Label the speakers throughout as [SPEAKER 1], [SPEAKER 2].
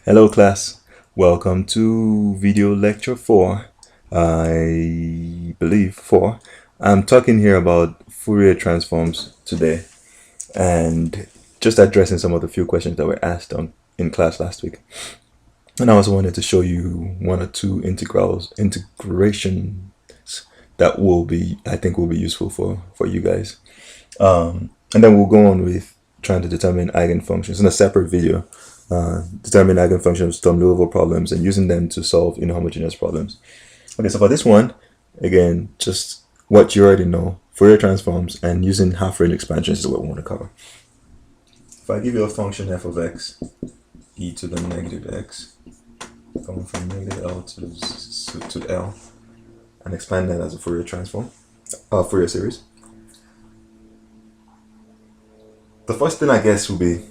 [SPEAKER 1] Hello class, welcome to video lecture 4, I believe 4. I'm talking here about Fourier transforms today and just addressing some of the few questions that were asked in class last week. And I also wanted to show you one or two integrations that I think will be useful for you guys. And then we'll go on with trying to determine eigenfunctions in a separate video. Determine eigenfunctions of sturm-Liouville problems and using them to solve inhomogeneous problems. Okay, so for this one, again, just what you already know, Fourier transforms and using half-range expansions is what we want to cover. If I give you a function f of x, e to the negative x, going from negative L to L, and expand that as a Fourier transform, Fourier series. The first thing I guess would be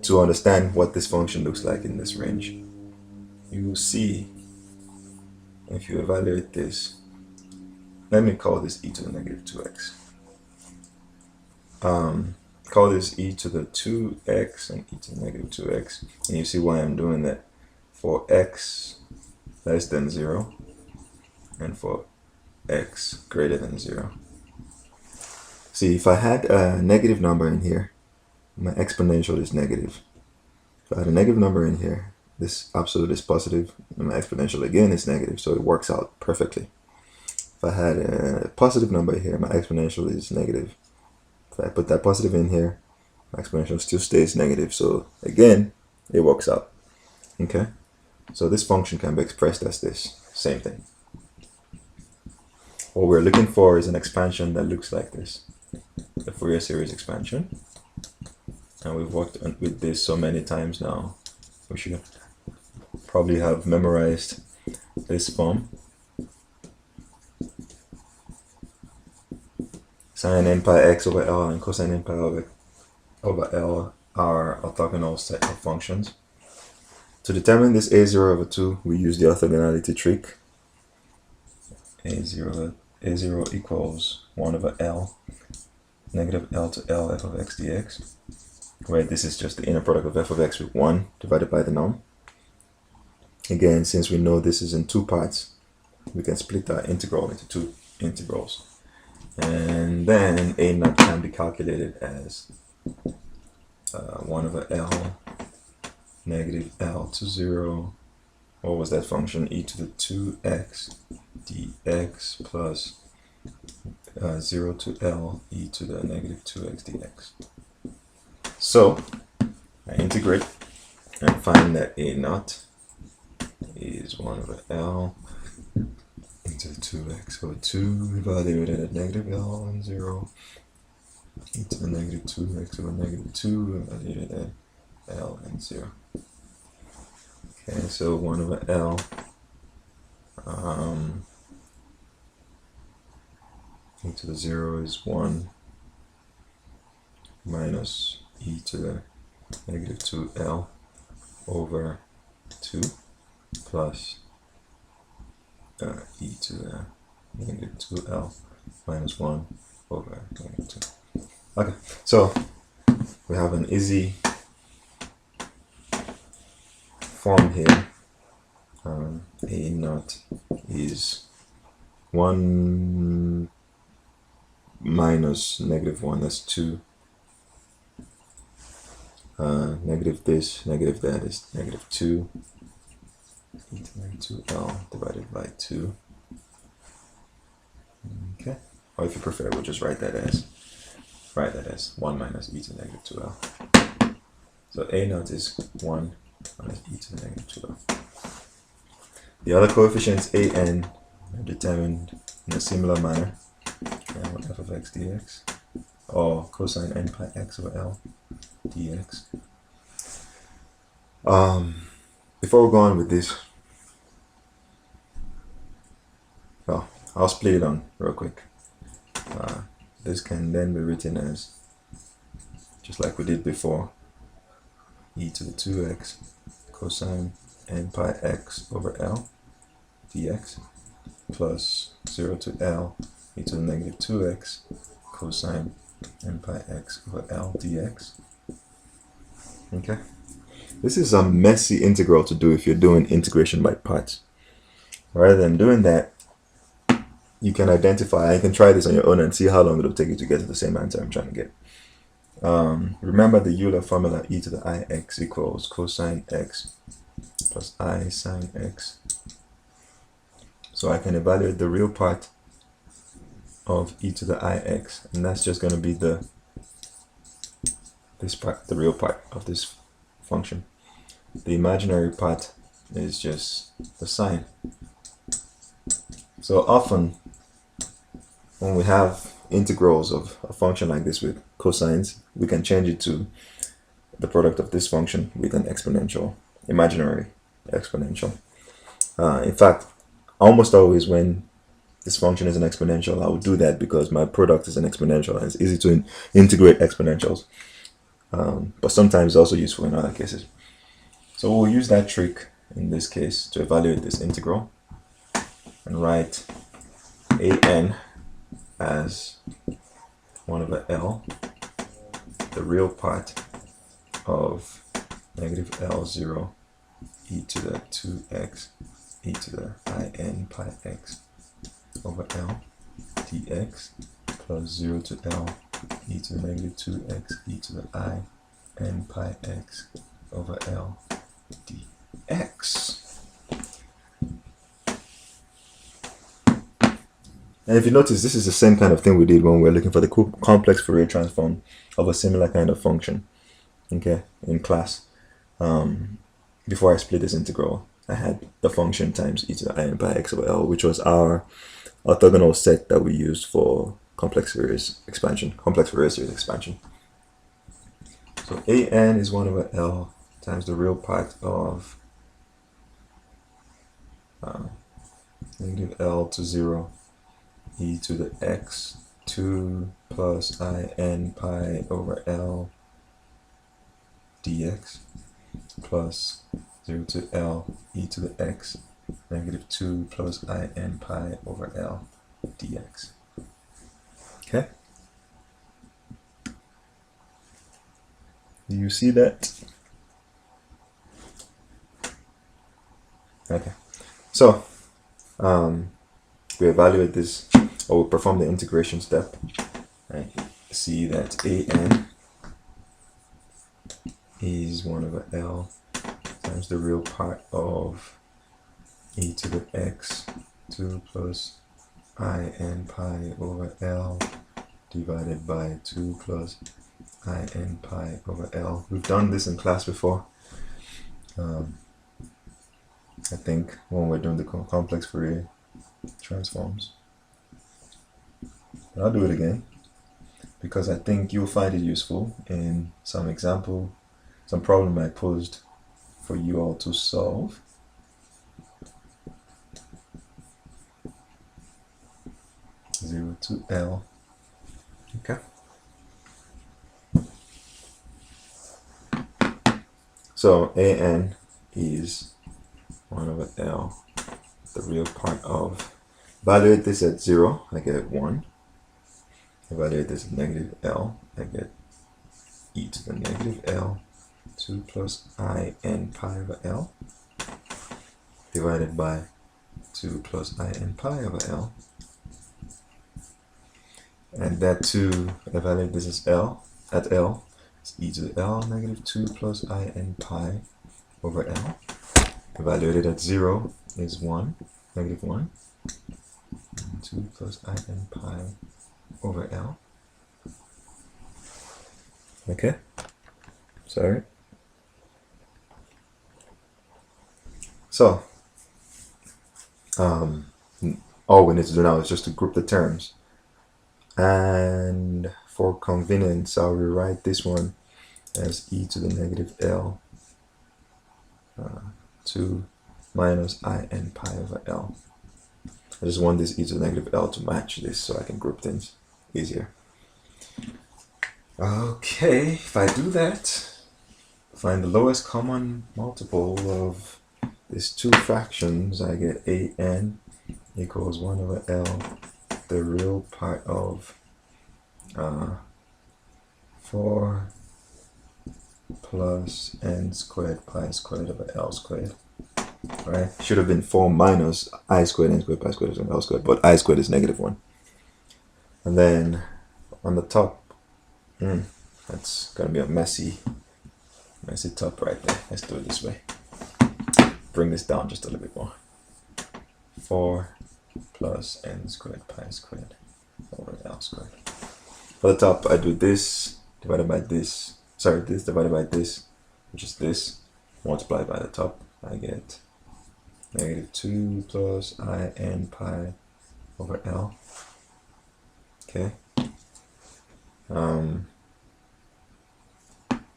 [SPEAKER 1] to understand what this function looks like in this range. You will see, if you evaluate this, let me call this e to the negative 2x. Call this e to the 2x and e to the negative 2x, and you see why I'm doing that. For x less than 0 and for x greater than 0. See, if I had a negative number in here, my exponential is negative. If I had a negative number in here, this absolute is positive, and my exponential again is negative, so it works out perfectly. If I had a positive number here, my exponential is negative. If I put that positive in here, my exponential still stays negative, so again, it works out. Okay, so this function can be expressed as this, same thing. What we're looking for is an expansion that looks like this, the Fourier series expansion. And we've worked with this so many times now, we should probably have memorized this form. Sine n pi x over L and cosine n pi over L are orthogonal set of functions. To determine this a0 over 2, we use the orthogonality trick. a0 equals 1 over L, negative L to L f of x dx, where this is just the inner product of f of x with 1 divided by the norm. Again, since we know this is in two parts, we can split our integral into two integrals. And then a naught can be calculated as 1 over L, negative L to 0. What was that function? E to the 2x dx plus 0 to L e to the negative 2x dx. So I integrate and find that a naught is 1 over L into 2x over 2 evaluated at negative L and 0 e to the negative 2x over negative 2 evaluated at L and 0. Okay, so 1 over L e to the 0 is 1 minus e to the negative 2L over 2 plus e to the negative 2L minus 1 over negative 2. Okay, so we have an easy form here. A naught is 1 minus negative 1, that's 2. Negative this, negative that is negative 2. E to the negative 2L divided by 2. Okay, or if you prefer, we'll just write that as 1 minus e to the negative 2L. So a naught is 1 minus e to the negative 2L. The other coefficients a n are determined in a similar manner. F of x dx, or cosine n pi x over L dx. Before we go on with this, well, I'll split it on real quick. This can then be written as, just like we did before, e to the 2x cosine n pi x over L dx plus 0 to L e to the negative 2x cosine n pi x over L dx. Okay, This is a messy integral to do if you're doing integration by parts. Rather than doing that, you can identify, you can try this on your own and see how long it'll take you to get to the same answer I'm trying to get. Remember the Euler formula, e to the ix equals cosine x plus I sine x. So I can evaluate the real part of e to the ix, and that's just going to be this part, the real part of this function. The imaginary part is just the sine. So often when we have integrals of a function like this with cosines, we can change it to the product of this function with an exponential, imaginary exponential. In fact, almost always when this function is an exponential, I would do that because my product is an exponential and it's easy to integrate exponentials. But sometimes it's also useful in other cases. So we'll use that trick in this case to evaluate this integral and write an as 1 over L, the real part of negative L0 e to the 2x e to the in pi x over L dx plus 0 to L e to the negative 2x e to the I n pi x over L dx. And if you notice, this is the same kind of thing we did when we were looking for the complex Fourier transform of a similar kind of function, okay, in class. Before I split this integral, I had the function times e to the I n pi x over L, which was our orthogonal set that we used for complex Fourier expansion, complex Fourier series expansion. So an is 1 over L times the real part of negative L to 0 e to the x 2 plus I n pi over L dx plus 0 to L e to the x negative 2 plus I n pi over L dx. Okay? Do you see that? Okay. So, we evaluate this, or we perform the integration step, and see that an is 1 over L times the real part of e to the x 2 plus I n pi over L divided by 2 plus I n pi over L. We've done this in class before. I think when we're doing the complex Fourier transforms. But I'll do it again because I think you'll find it useful in some problem I posed for you all to solve. Zero to L. Okay. So an is 1 over L, the real part of, evaluate this at 0, I get 1. Evaluate this at negative L, I get e to the negative L 2 plus I n pi over L divided by 2 plus I n pi over L. And that 2, evaluate this as L, at L, it's e to the L negative 2 plus I n pi over L. Evaluated at 0 is 1, negative 1. 2 plus I n pi over L. Okay, sorry. So, all we need to do now is just to group the terms. And for convenience, I'll rewrite this one as e to the negative L 2 minus I n pi over L. I just want this e to the negative L to match this so I can group things easier. Okay, if I do that, find the lowest common multiple of these two fractions, I get an equals 1 over L, the real part of 4 plus n squared pi squared over L squared. Right? Should have been 4 minus I squared n squared pi squared over L squared, but I squared is -1. And then on the top, that's gonna be a messy top right there. Let's do it this way. Bring this down just a little bit more. 4 plus n squared pi squared over L squared. For the top, I do this divided by this. Sorry, this divided by this, which is this, multiplied by the top. I get -2 plus I n pi over L. Okay.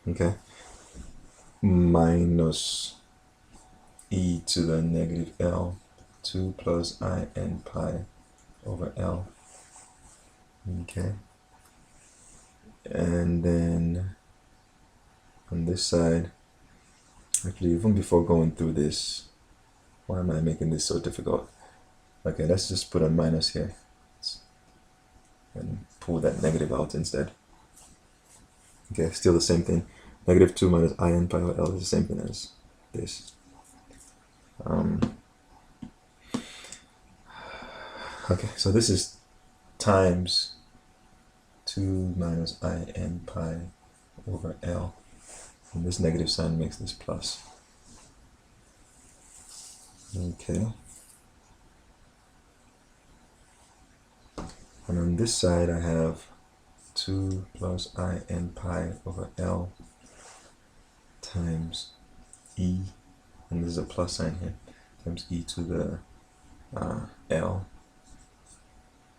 [SPEAKER 1] Okay. Minus e to the -L, 2 plus I n pi over L. Okay. And then on this side, actually, even before going through this, why am I making this so difficult? Okay, let's just put a minus here and pull that negative out instead. Okay, still the same thing. -2 minus I n pi over L is the same thing as this. Okay, so this is times 2 minus I n pi over L. And this negative sign makes this plus. Okay. And on this side I have 2 plus I n pi over L times e, and there's a plus sign here, times e to the L,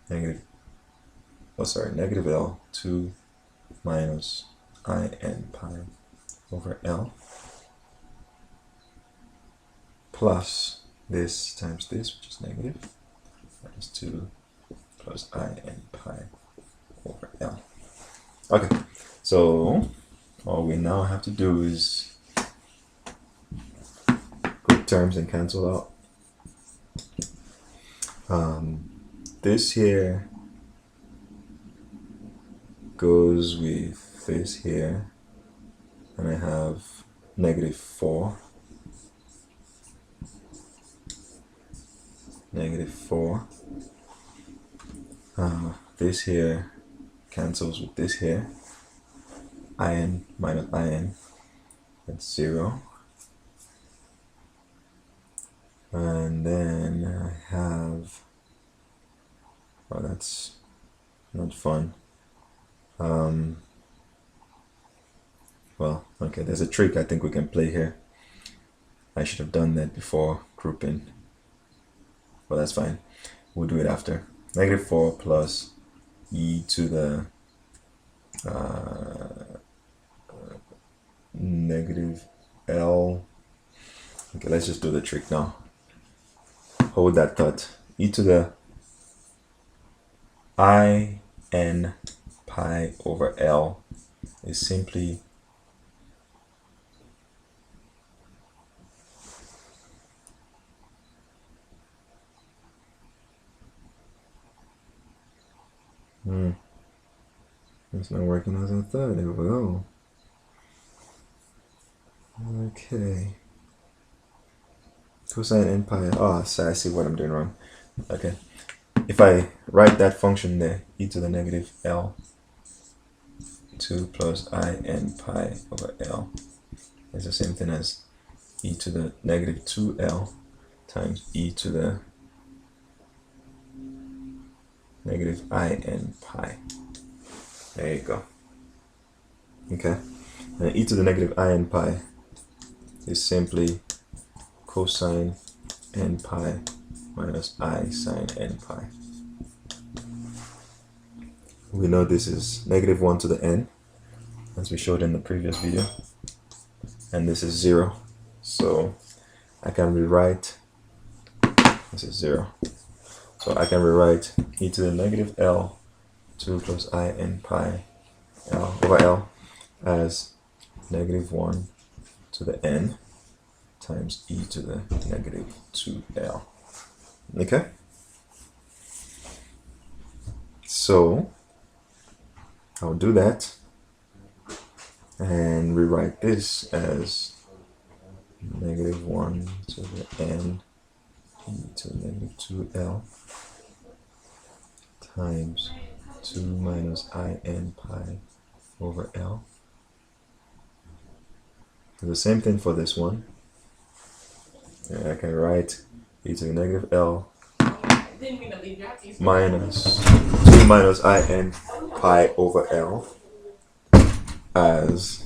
[SPEAKER 1] negative L, 2 minus I n pi over L, plus this times this, which is negative, minus 2 plus I n pi over L. Okay, so all we now have to do is group terms and cancel out. This here goes with this here, and I have -4, -4. This here cancels with this here, in minus in, that's 0. And then I have, oh, that's not fun. Well, okay, there's a trick I think we can play here. I should have done that before grouping, but that's fine. We'll do it after. -4 plus e to the -L. Okay, let's just do the trick now. Hold that thought. E to the I n pi over L is simply it's not working as I thought. There we go. Okay. Cosine n pi. Oh, so I see what I'm doing wrong. Okay. If I write that function there, e to the -L, 2 plus I n pi over L is the same thing as e to the -2L times e to the -I n pi. There you go. Okay. And e to the -I n pi is simply cosine n pi minus I sine n pi. We know this is -1 to the n, as we showed in the previous video, and this is 0. So I can rewrite, this is 0. So I can rewrite e to the -L, 2 plus I n pi L over L as -1 to the n times e to the -2L. Okay? So I'll do that, and rewrite this as negative 1 to the n e to the negative 2l times 2 minus I n pi over l. The same thing for this one. And I can write e to the negative l minus 2 minus I n pi over l as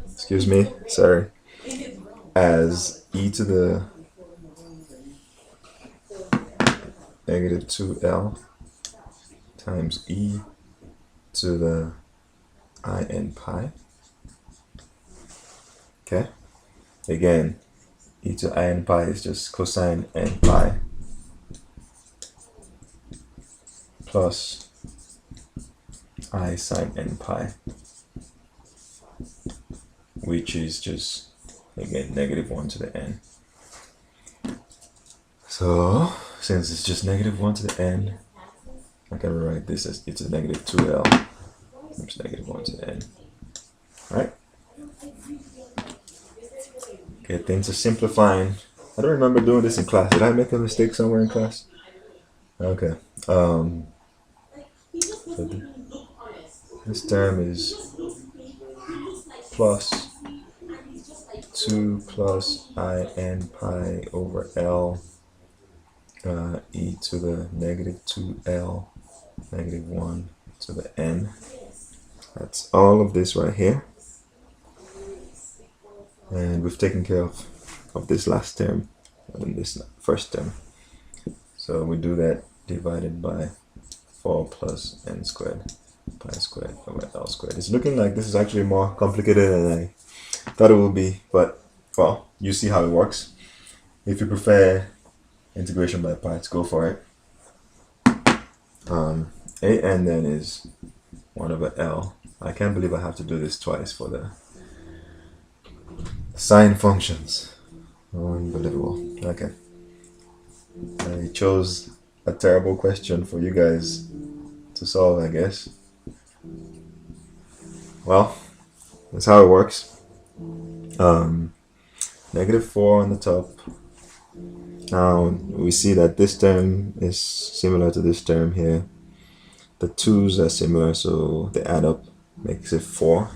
[SPEAKER 1] excuse me, sorry, as e to the negative 2l times e to the I n pi. Okay, again, e to I n pi is just cosine n pi plus I sine n pi, which is just, again, negative 1 to the n. So, since it's just negative 1 to the n, I can rewrite this as e to the negative 2l times negative 1 to the n. Alright? Okay, things are simplifying. I don't remember doing this in class. Did I make a mistake somewhere in class? Okay. So this term is plus 2 plus I n pi over l e to the negative 2l negative 1 to the n. That's all of this right here. And we've taken care of this last term and this first term. So we do that divided by 4 plus n squared pi squared over l squared. It's looking like this is actually more complicated than I thought it would be, but well, you see how it works. If you prefer integration by parts, go for it. an then is 1 over l. I can't believe I have to do this twice for the sine functions. Unbelievable. Okay. I chose a terrible question for you guys to solve, I guess. Well, that's how it works. Negative 4 on the top. Now we see that this term is similar to this term here. The 2's are similar, so they add up, makes it 4.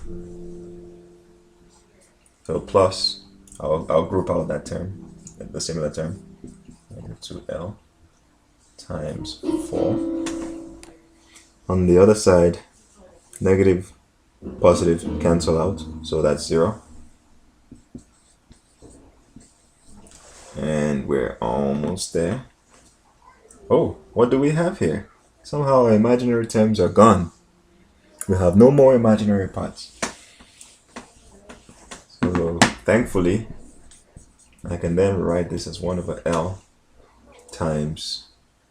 [SPEAKER 1] So plus, I'll group out that term, the similar term, negative 2l times 4. On the other side, negative, positive cancel out, so that's 0. And we're almost there. Oh, what do we have here? Somehow our imaginary terms are gone. We have no more imaginary parts. So thankfully, I can then write this as 1 over l times,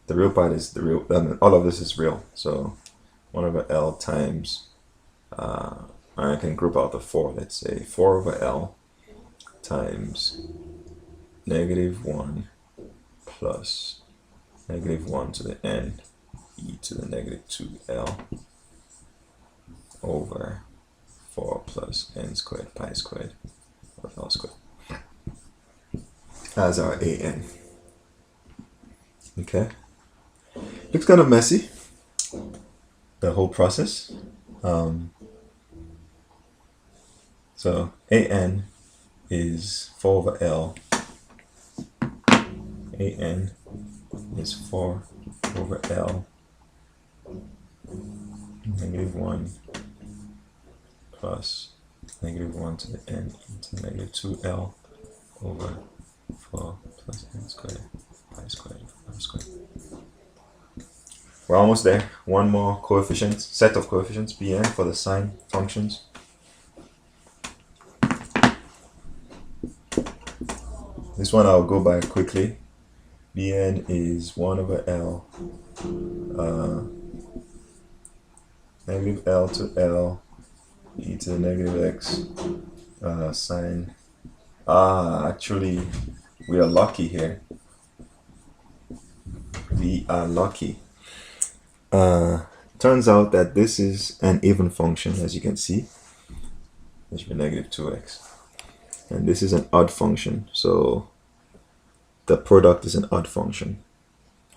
[SPEAKER 1] the real part is the real, all of this is real. So 1 over l times, I can group out the 4, let's say 4 over l times negative 1 plus negative 1 to the n e to the negative 2l over 4 plus n squared pi squared or l squared as our an. Okay, looks kind of messy, the whole process. So an is 4 over l. An is 4 over l negative 1 plus negative 1 to the n to the negative 2l over 4 plus n squared pi squared r squared. We're almost there. One more coefficient, set of coefficients, Bn, for the sine functions. This one I'll go by quickly. Bn is 1 over l, negative l to l, e to the negative x, sine. Actually, we are lucky here. We are lucky. turns out that this is an even function, as you can see. It should be negative 2x. And this is an odd function, so the product is an odd function,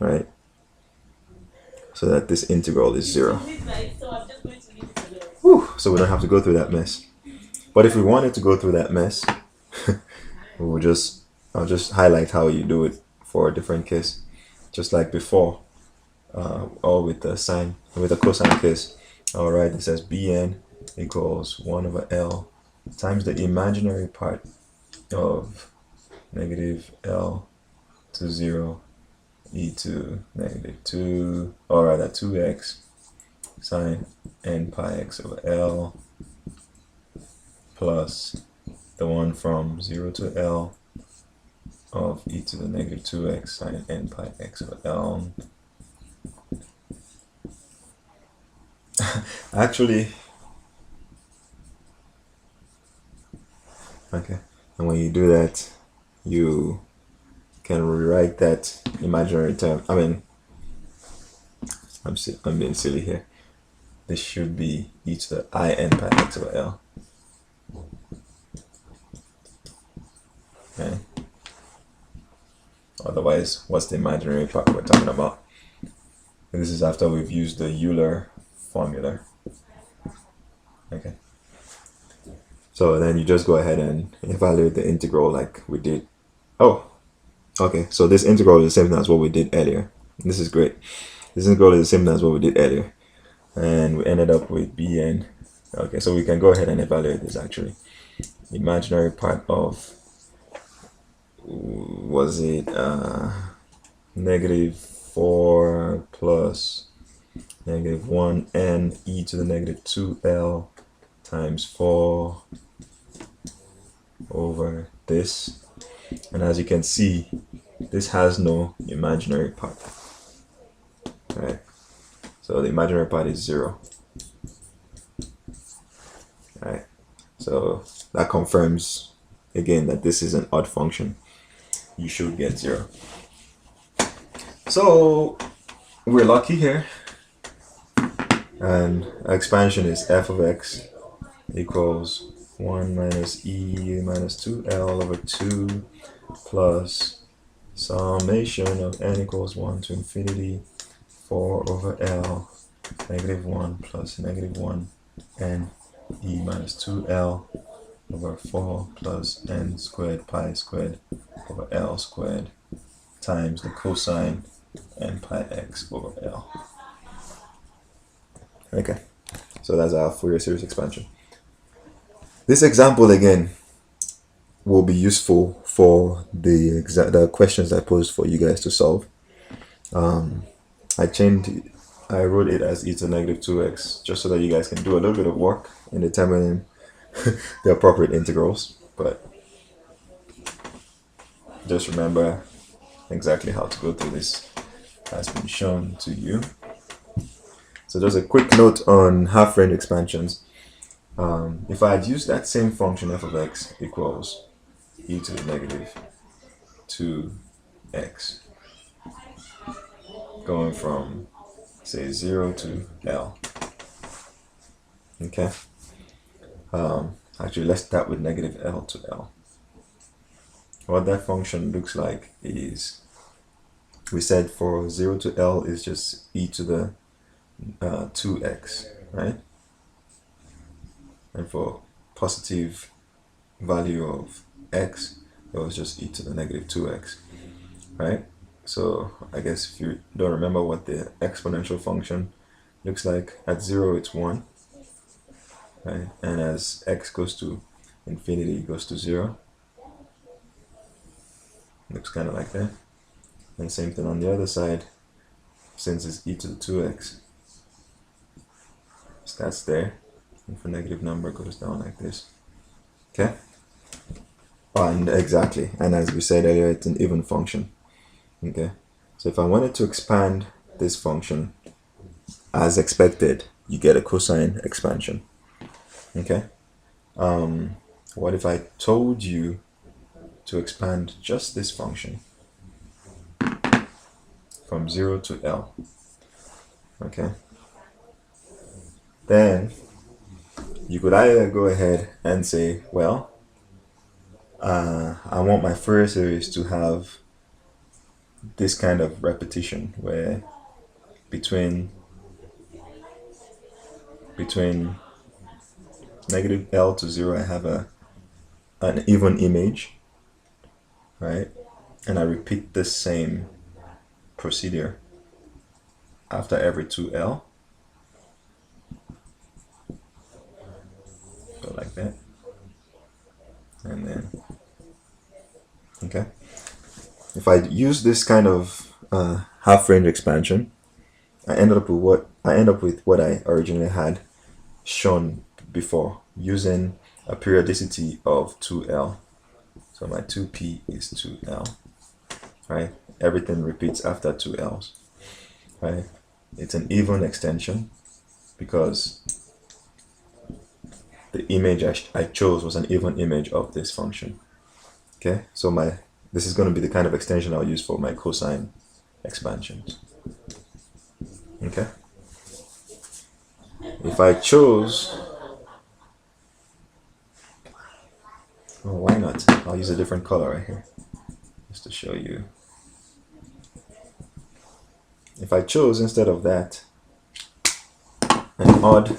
[SPEAKER 1] right? So that this integral is 0. Whew, so we don't have to go through that mess. But if we wanted to go through that mess, I'll just highlight how you do it for a different case, just like before, or with the cosine case. All right, it says Bn equals 1 over L times the imaginary part of negative L to 0 e to negative 2, or rather 2x sine n pi x over L plus the one from 0 to L of e to the negative 2x sine n pi x over L. Actually, okay, and when you do that, you can rewrite that imaginary term. I mean, I'm being silly here. This should be e to the I n pi x over L. Okay. Otherwise, what's the imaginary part we're talking about? And this is after we've used the Euler formula. Okay. So then you just go ahead and evaluate the integral like we did. Oh, okay. So this integral is the same thing as what we did earlier. This is great. This integral is the same thing as what we did earlier. And we ended up with Bn. Okay, so we can go ahead and evaluate this actually. Imaginary part of, was it negative 4 plus negative 1n e to the negative 2l times 4 over this. And as you can see, this has no imaginary part. Right? So the imaginary part is 0. Right? So that confirms again that this is an odd function. You should get 0. So we're lucky here. And our expansion is f of x equals 1 minus e minus 2l over 2 plus summation of n equals 1 to infinity 4 over l negative 1 plus negative 1 n e minus 2l over 4 plus n squared pi squared over l squared times the cosine n pi x over l. Okay, so that's our Fourier series expansion. This example again will be useful for the questions I posed for you guys to solve. I wrote it as e to negative 2x just so that you guys can do a little bit of work in determining the appropriate integrals, but just remember exactly how to go through this has been shown to you. So just a quick note on half-range expansions. If I had used that same function f of x equals e to the negative 2x, going from, say, 0 to L. Okay. Actually, let's start with negative L to L. What that function looks like is, we said for 0 to L is just e to the 2x, right? And for positive value of x, it was just e to the negative 2x, right? So I guess if you don't remember what the exponential function looks like, at 0 it's 1, right? And as x goes to infinity, it goes to 0. Looks kind of like that. And same thing on the other side, since it's e to the 2x, starts there, and for negative number goes down like this. Okay? And exactly, and as we said earlier, it's an even function. Okay, so if I wanted to expand this function as expected, you get a cosine expansion. Okay, what if I told you to expand just this function from 0 to L? Okay, then you could either go ahead and say, well, I want my Fourier series to have this kind of repetition where between negative L to 0 I have an even image, right? And I repeat the same procedure after every 2L. So like that. And then, okay. If I use this kind of half-range expansion, I end up with what I originally had shown before, using a periodicity of 2L. So my 2P is 2L, right? Everything repeats after 2Ls, right? It's an even extension because the image I chose was an even image of this function. Okay, so this is going to be the kind of extension I'll use for my cosine expansions. Okay, if I chose, oh, why not? I'll use a different color right here just to show you. If I chose, instead of that, an odd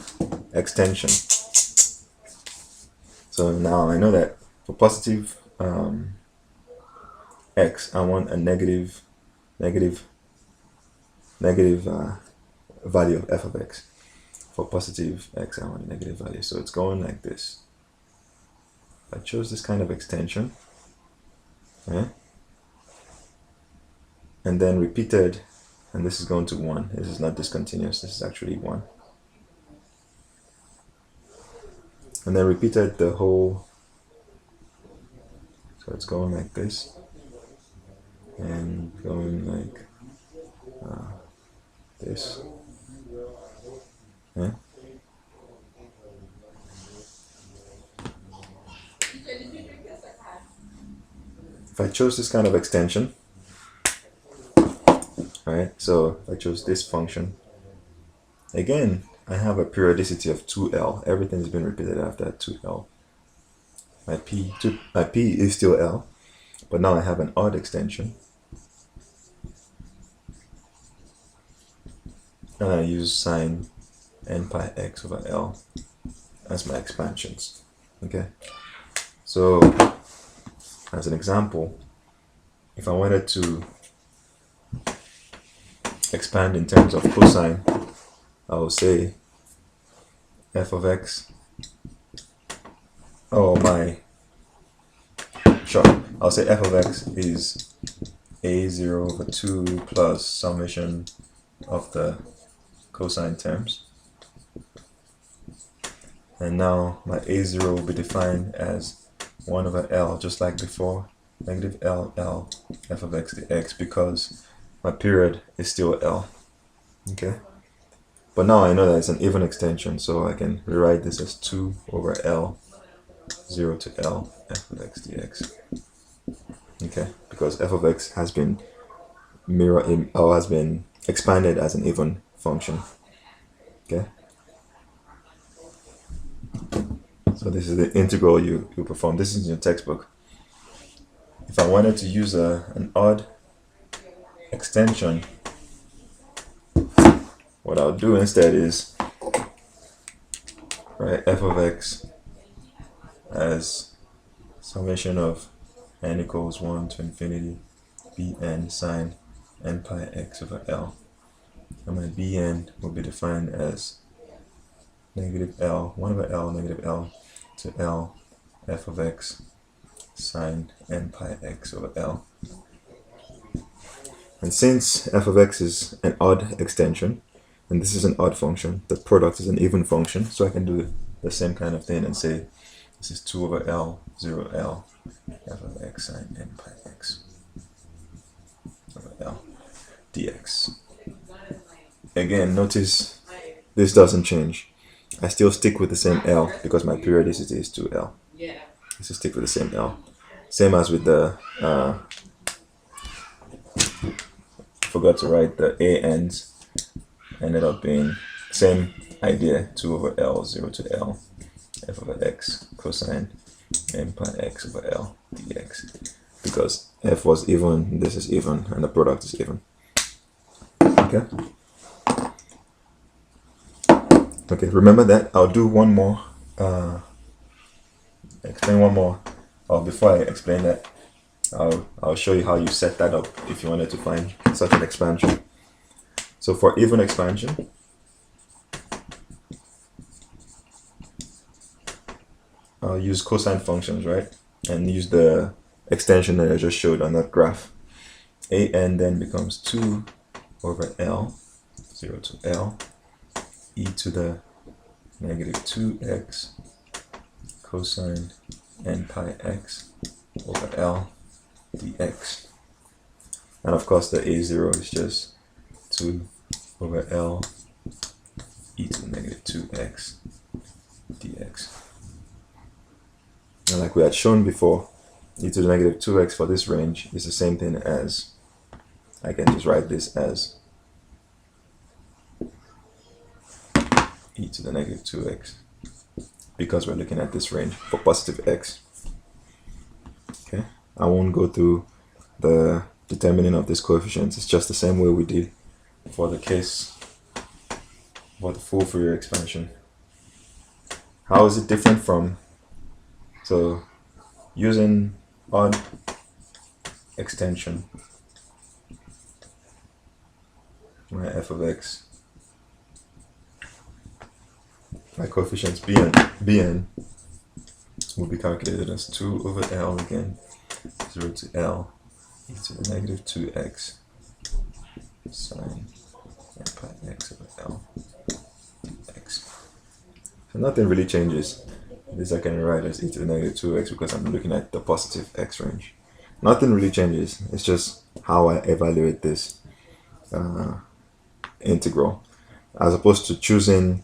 [SPEAKER 1] extension. So now I know that for positive x, I want a negative value of f of x. For positive x, I want a negative value. So it's going like this. I chose this kind of extension, okay? And then repeated, and this is going to 1. This is not discontinuous, this is actually 1. And then repeated the whole, so it's going like this, and going like this, yeah? If I chose this kind of extension, right, so if I chose this function, again, I have a periodicity of 2L. Everything's been repeated after 2L. My P is still L, but now I have an odd extension. And I use sine n pi x over L as my expansions. Okay, so as an example, if I wanted to expand in terms of cosine, I will say f of x, I'll say f of x is a0 over 2 plus summation of the cosine terms. And now my a0 will be defined as 1 over L, just like before, negative L f of x dx, because my period is still L. Okay, but now I know that it's an even extension, so I can rewrite this as 2 over L 0 to L f of x dx. Okay, because f of x has been has been expanded as an even function. Okay, so this is the integral you perform. This is in your textbook. If I wanted to use an odd extension, what I'll do instead is write f of x as summation of n equals 1 to infinity bn sine n pi x over L. And my bn will be defined as negative L, 1 over L, negative L to L f of x sine n pi x over L. And since f of x is an odd extension, and this is an odd function, the product is an even function, so I can do the same kind of thing and say this is 2 over L, 0 L, f of x sine n pi x over L dx. Again, notice this doesn't change. I still stick with the same L because my periodicity is 2L. Let's just stick with the same L. Same as with the, forgot to write the A ends, ended up being Same idea, 2 over L, 0 to L, f of x cosine n pi x over L dx. Because f was even, this is even, and the product is even. Okay. Okay, remember that. I'll do one more, explain one more. Before I explain that, I'll show you how you set that up if you wanted to find such an expansion. So for even expansion, I'll use cosine functions, right? And use the extension that I just showed on that graph. An then becomes 2 over L, 0 to L, e to the negative 2x cosine n pi x over L dx. And of course the a0 is just 2 over L e to the negative 2x dx. And like we had shown before, e to the negative 2x for this range is the same thing as, I can just write this as e to the negative 2x, because we're looking at this range for positive x. Okay, I won't go through the determining of these coefficients. It's just the same way we did for the case for the full Fourier expansion. How is it different from, so using odd extension, my f of x, my coefficients bn will be calculated as 2 over L again, 0 to L, e to the negative 2x sine n pi x over L dx. So nothing really changes. This I can write as e to the negative 2x because I'm looking at the positive x range. Nothing really changes. It's just how I evaluate this integral, as opposed to choosing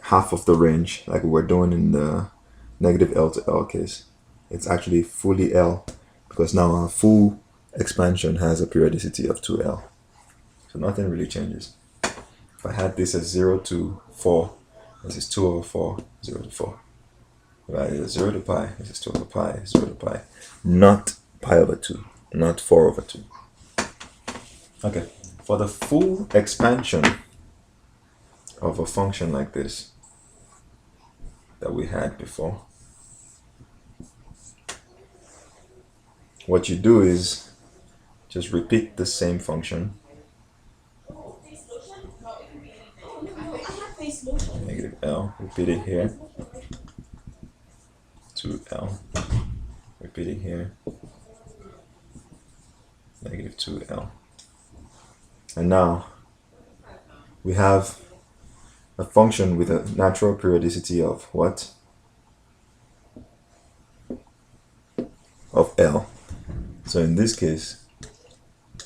[SPEAKER 1] half of the range like we were doing in the negative L to L case. It's actually fully L, because now our full expansion has a periodicity of 2L. So nothing really changes. If I had this as 0 to 4, this is 2 over 4, 0 to 4. If I had 0 to pi, this is 2 over pi, 0 to pi. Not pi over 2, not 4 over 2. Okay, for the full expansion of a function like this that we had before, what you do is just repeat the same function, negative L, repeat it here, 2L, repeat it here, negative 2L. And now we have a function with a natural periodicity of what? Of L. So in this case,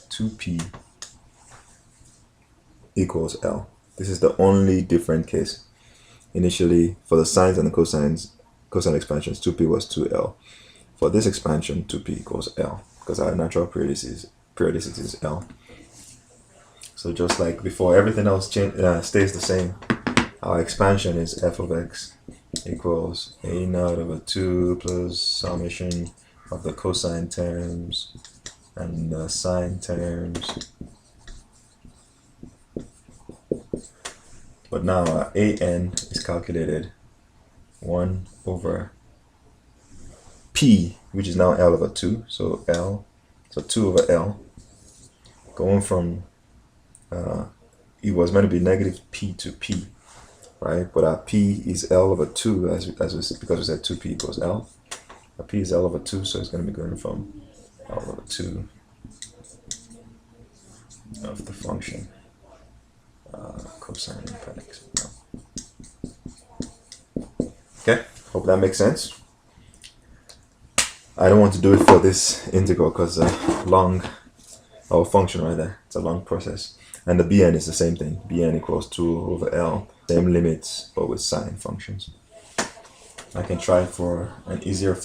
[SPEAKER 1] 2p equals L. This is the only different case. Initially, for the sines and the cosines, cosine expansions, 2p was 2L. For this expansion, 2p equals L, because our natural periodicity is L. So just like before, everything else stays the same. Our expansion is f of x equals a naught over 2 plus summation of the cosine terms and the sine terms. But now our an is calculated 1 over p, which is now L over 2. So L, so 2 over L, going from, it was meant to be negative p to p, right? But our p is L over 2 because we said 2p equals L. Our p is L over 2, so it's going to be going from L over 2 of the function cosine pi x. Okay, hope that makes sense. I don't want to do it for this integral because long, or function rather, it's a long process. And the bn is the same thing. Bn equals 2 over L, same limits but with sine functions. I can try for an easier